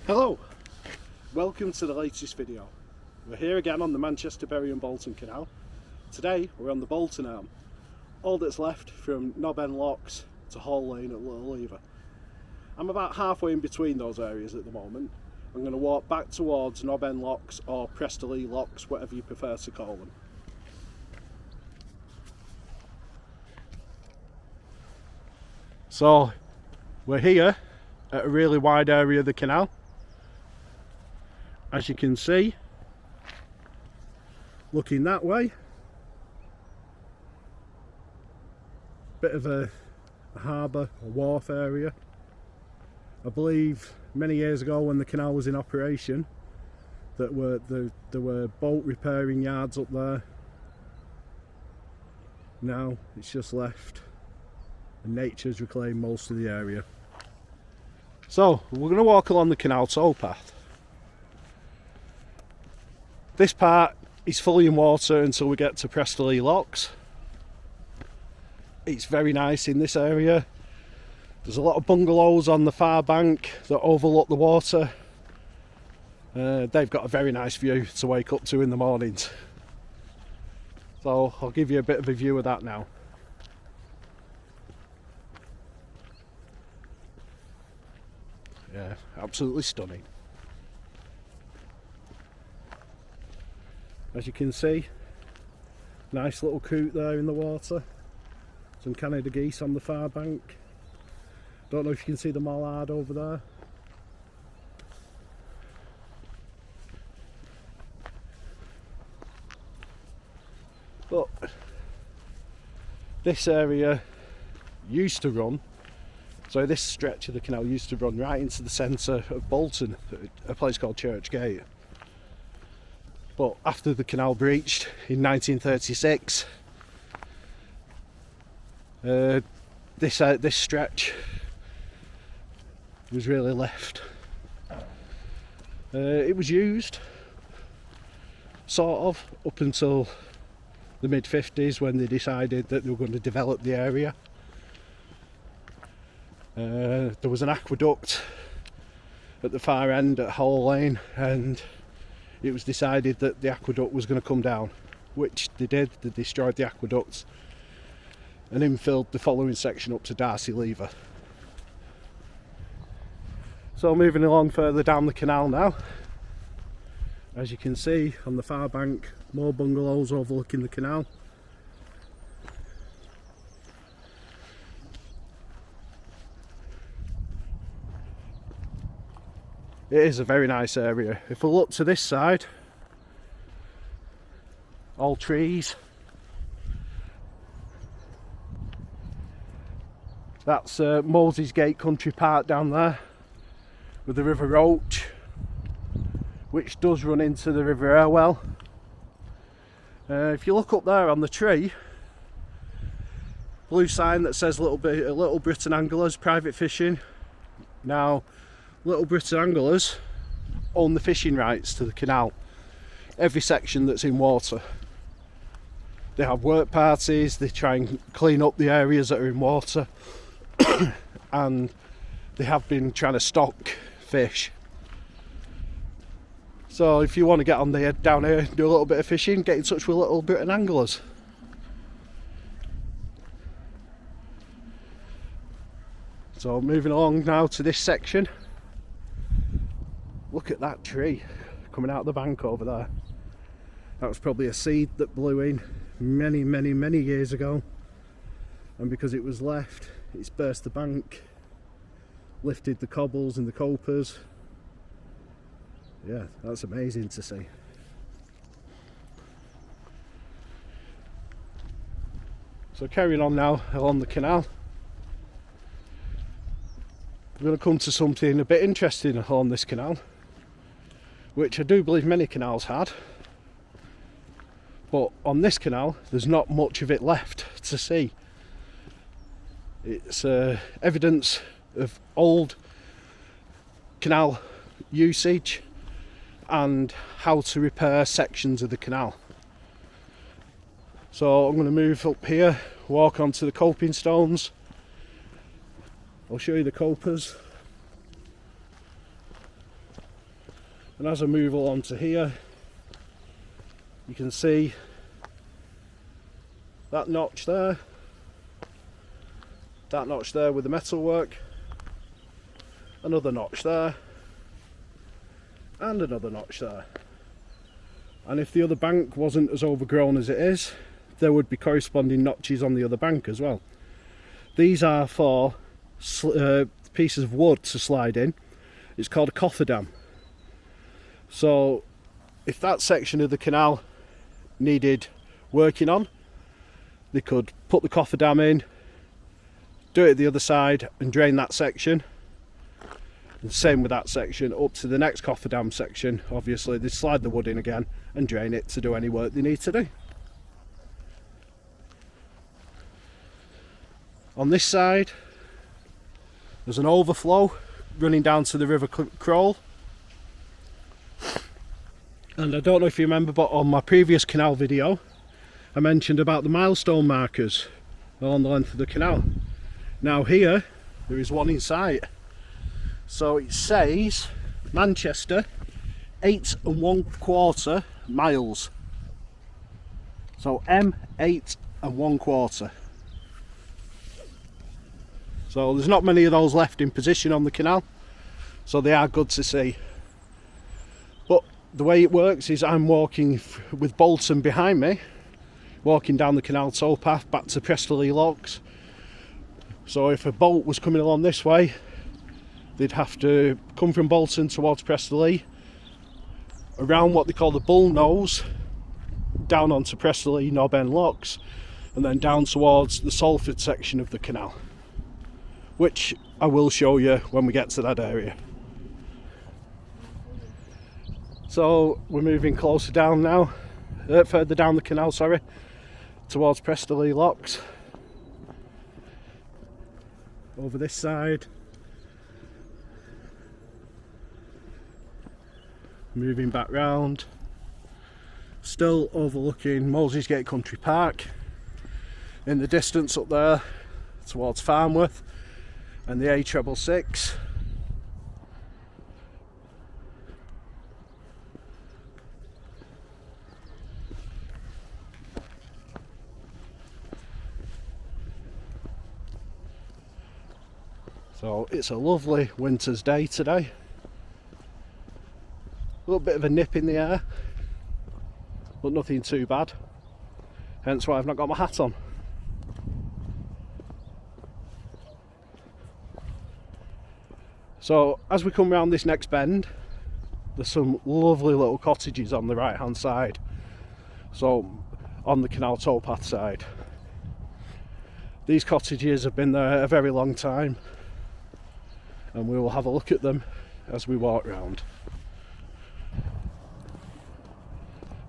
Hello, welcome to the latest video. We're here again on the Manchester, Bury and Bolton Canal. Today we're on the Bolton arm, all that's left from Knob End Locks to Hall Lane at Little Lever. I'm about halfway in between those areas at the moment. I'm going to walk back towards Knob End Locks or Preston Locks, whatever you prefer to call them. So we're here at a really wide area of the canal. As you can see, looking that way, bit of a harbour, a wharf area. I believe many years ago when the canal was in operation there were boat repairing yards up there. Now it's just left and nature's reclaimed most of the area. So we're going to walk along the canal towpath. This part is fully in water until we get to Preston Locks. It's very nice in this area. There's a lot of bungalows on the far bank that overlook the water. They've got a very nice view to wake up to in the mornings. So I'll give you a bit of a view of that now. Yeah, absolutely stunning. As you can see, nice little coot there in the water. Some Canada geese on the far bank. Don't know if you can see the mallard over there. But this area used to run, so this stretch of the canal used to run right into the centre of Bolton, a place called Church Gate. But after the canal breached in 1936, this stretch was really left. It was used, sort of, up until the mid-50s when they decided that they were going to develop the area. There was an aqueduct at the far end at Hall Lane, and it was decided that the aqueduct was going to come down, which they did. They destroyed the aqueducts and infilled the following section up to Darcy Lever. So moving along further down the canal now, as you can see on the far bank, more bungalows overlooking the canal. It is a very nice area. If we look to this side, all trees. That's Moses Gate Country Park down there with the River Roach, which does run into the River Irwell. If you look up there on the tree, blue sign that says Little Britain Anglers Private Fishing. Now, Little Britain Anglers own the fishing rights to the canal, every section that's in water. They have work parties, they try and clean up the areas that are in water, and they have been trying to stock fish. So if you want to get on there down here, do a little bit of fishing, get in touch with Little Britain Anglers. So moving along now to this section. Look at that tree coming out of the bank over there. That was probably a seed that blew in many years ago, and because it was left, it's burst the bank, lifted the cobbles and the copers. Yeah, that's amazing to see. So carrying on now along the canal, we're going to come to something a bit interesting along this canal, which I do believe many canals had, but on this canal there's not much of it left to see. It's evidence of old canal usage and how to repair sections of the canal. So I'm going to move up here, walk onto the coping stones. I'll show you the copers. And as I move along to here, you can see that notch there with the metalwork, another notch there, and another notch there. And if the other bank wasn't as overgrown as it is, there would be corresponding notches on the other bank as well. These are for pieces of wood to slide in. It's called a cofferdam. So if that section of the canal needed working on, they could put the cofferdam in, do it at the other side and drain that section. And same with that section up to the next cofferdam section. Obviously they slide the wood in again and drain it to do any work they need to do. On this side there's an overflow running down to the River Crowle. And I don't know if you remember, but on my previous canal video I mentioned about the milestone markers along the length of the canal. Now here there is one in sight. So it says Manchester 8 1/4 miles. So M8 1/4. So there's not many of those left in position on the canal, so they are good to see. But the way it works is I'm walking with Bolton behind me, walking down the canal towpath back to Preston Locks. So if a boat was coming along this way, they'd have to come from Bolton towards Preston, around what they call the Bull Nose, down onto Preston Knob End Locks, and then down towards the Salford section of the canal, which I will show you when we get to that area. So we're moving closer down now, further down the canal, sorry, towards Preston Locks. Over this side. Moving back round. Still overlooking Mosesgate Country Park. In the distance up there towards Farnworth and the A666. So it's a lovely winter's day today. A little bit of a nip in the air, but nothing too bad. Hence why I've not got my hat on. So as we come round this next bend, there's some lovely little cottages on the right hand side. So on the canal towpath side. These cottages have been there a very long time, and we will have a look at them as we walk round.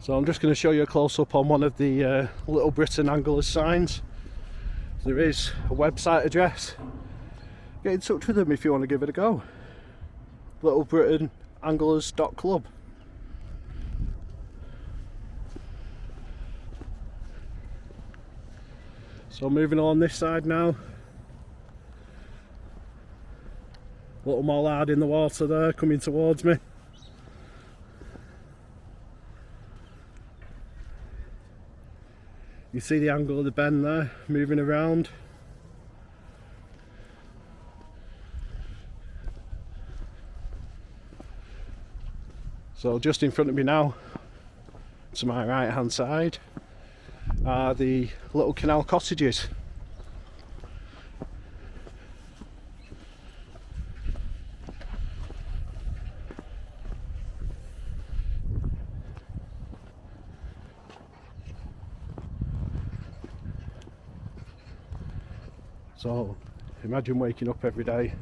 So I'm just going to show you a close-up on one of the Little Britain Anglers signs. There is a website address. Get in touch with them if you want to give it a go. littlebritainanglers.club. So moving along this side now. Little mallard in the water there coming towards me. You see the angle of the bend there moving around. So just in front of me now, to my right hand side, are the little canal cottages. So imagine waking up every day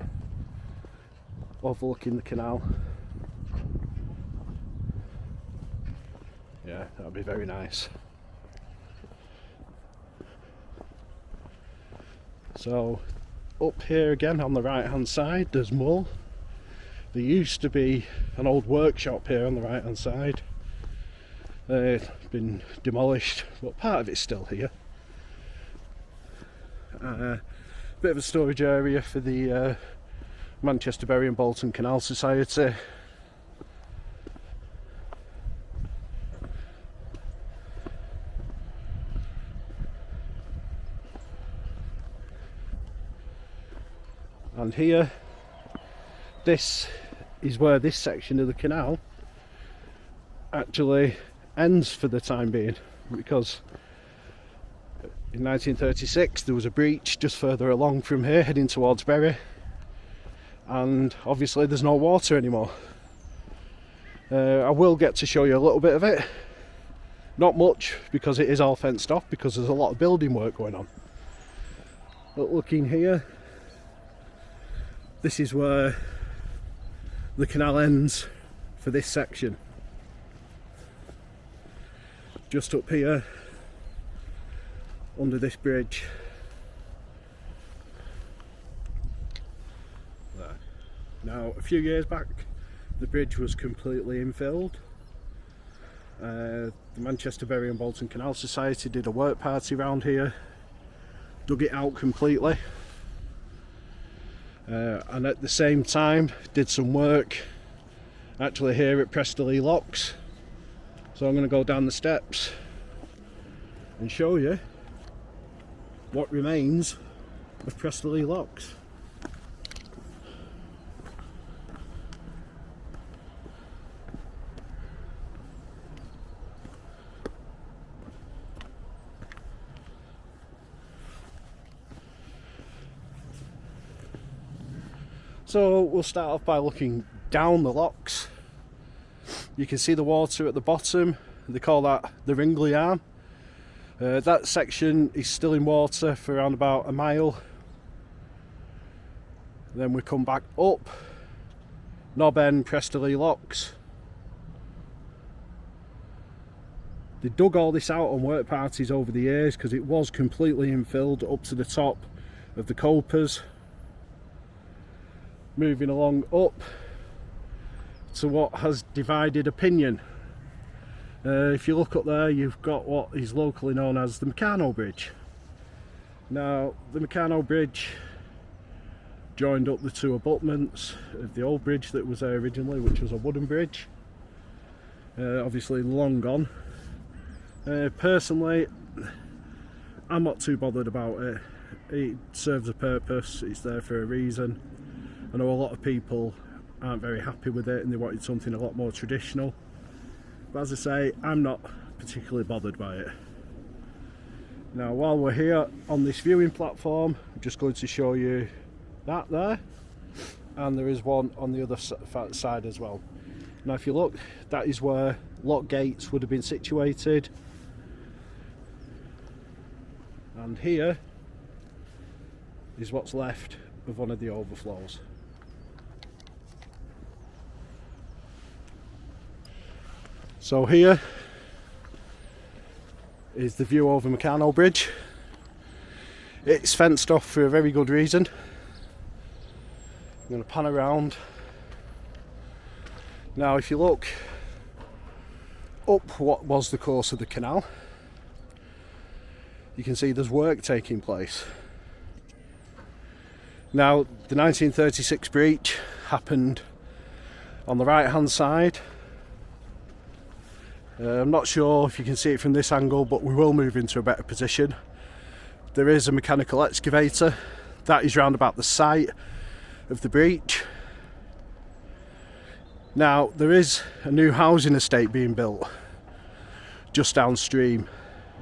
overlooking the canal. Yeah, that'd be very nice. So up here again on the right hand side there's more. There used to be an old workshop here on the right hand side. It's been demolished, but part of it's still here. Bit of a storage area for the Manchester, Bury and Bolton Canal Society. And here, this is where this section of the canal actually ends for the time being, because in 1936 there was a breach just further along from here heading towards Bury, and obviously there's no water anymore. I will get to show you a little bit of it, not much because it is all fenced off because there's a lot of building work going on. But looking here, this is where the canal ends for this section. Just up here under this bridge. There. Now, a few years back the bridge was completely infilled. The Manchester, Bury and Bolton Canal Society did a work party around here, dug it out completely, and at the same time did some work actually here at Preston Locks. So I'm going to go down the steps and show you what remains of Preston Locks. So we'll start off by looking down the locks. You can see the water at the bottom. They call that the Ringley Arm. That section is still in water for around about a mile. Then we come back up Knob End, Preston Locks. They dug all this out on work parties over the years because it was completely infilled up to the top of the copers. Moving along up to what has divided opinion. If you look up there, you've got what is locally known as the Meccano Bridge. Now, the Meccano Bridge joined up the two abutments of the old bridge that was there originally, which was a wooden bridge. Obviously long gone. Personally, I'm not too bothered about it. It serves a purpose, it's there for a reason. I know a lot of people aren't very happy with it and they wanted something a lot more traditional, but as I say, I'm not particularly bothered by it. Now, while we're here on this viewing platform, I'm just going to show you that there, and there is one on the other side as well. Now if you look, that is where lock gates would have been situated, and here is what's left of one of the overflows. So here is the view over Meccano Bridge. It's fenced off for a very good reason. I'm going to pan around. Now if you look up what was the course of the canal, you can see there's work taking place. Now the 1936 breach happened on the right hand side. I'm not sure if you can see it from this angle, but we will move into a better position. There is a mechanical excavator that is round about the site of the breach. Now there is a new housing estate being built just downstream,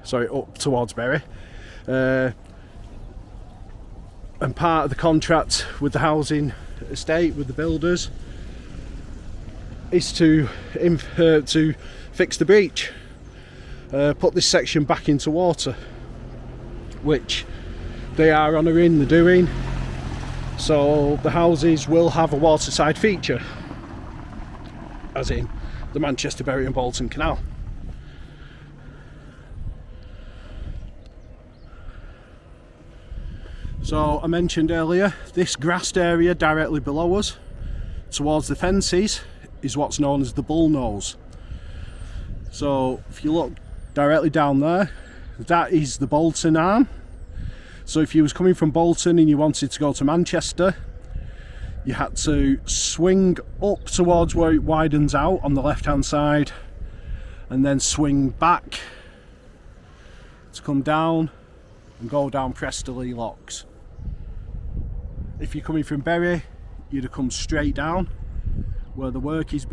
sorry, up towards Bury, and part of the contract with the housing estate, with the builders, is to fix the breach, put this section back into water, which they are honouring the doing. So the houses will have a waterside feature, as in the Manchester, Bury and Bolton Canal. So I mentioned earlier, this grassed area directly below us towards the fences is what's known as the bull nose. So if you look directly down there, that is the Bolton arm. So if you was coming from Bolton and you wanted to go to Manchester, you had to swing up towards where it widens out on the left hand side and then swing back to come down and go down Preston Locks. If you're coming from Bury, you'd have come straight down where the work is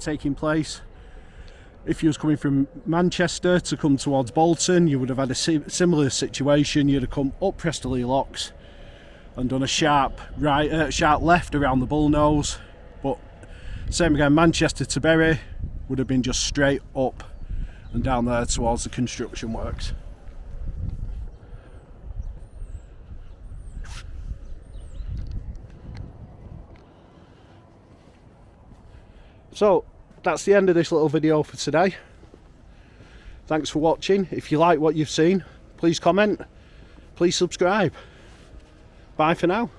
taking place. If you was coming from Manchester to come towards Bolton, you would have had a similar situation. You'd have come up Prestonleigh Locks and done a sharp left around the Bullnose. But same again, Manchester to Bury would have been just straight up and down there towards the construction works. So that's the end of this little video for today. Thanks for watching. If you like what you've seen, please comment, please subscribe. Bye for now.